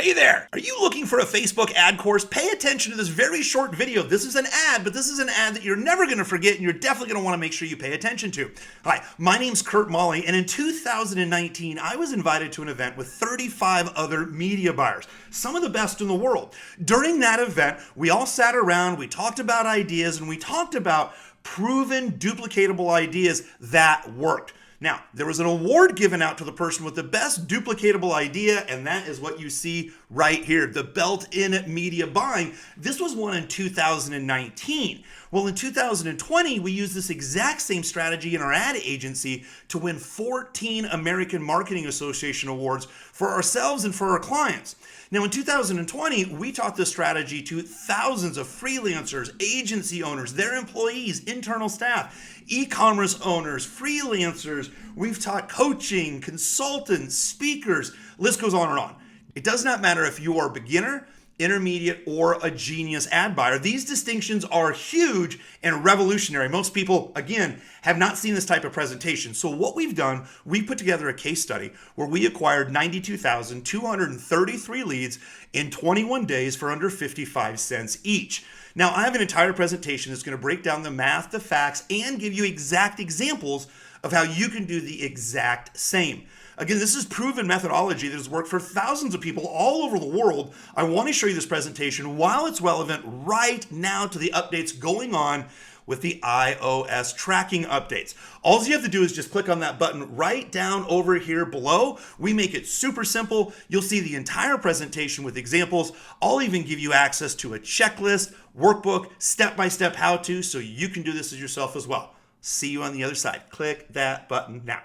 Hey there! Are you looking for a Facebook ad course? Pay attention to this very short video. This is an ad, but this is an ad that you're never going to forget and you're definitely going to want to make sure you pay attention to. Hi, my name's Curt Maly, and in 2019, I was invited to an event with 35 other media buyers, some of the best in the world. During that event, we all sat around, we talked about ideas, and we talked about proven, duplicatable ideas that worked. Now, there was an award given out to the person with the best duplicatable idea, and that is what you see right here, the built-in media buying. This was won in 2019. Well, in 2020, we used this exact same strategy in our ad agency to win 14 American Marketing Association awards for ourselves and for our clients. Now, in 2020, we taught this strategy to thousands of freelancers, agency owners, their employees, internal staff, e-commerce owners, freelancers. We've taught coaching, consultants, speakers, list goes on and on. It does not matter if you are a beginner, intermediate, or a genius ad buyer. These distinctions are huge and revolutionary. Most people, again, have not seen this type of presentation. So what we've done, we put together a case study where we acquired 92,233 leads in 21 days for under 55 cents each. Now, I have an entire presentation that's going to break down the math, the facts, and give you exact examples of how you can do the exact same. Again, this is proven methodology that has worked for thousands of people all over the world. I want to show you this presentation while it's relevant right now to the updates going on with the iOS tracking updates. All you have to do is just click on that button right down over here below. We make it super simple. You'll see the entire presentation with examples. I'll even give you access to a checklist, workbook, step-by-step how-to, so you can do this as yourself as well. See you on the other side. Click that button now.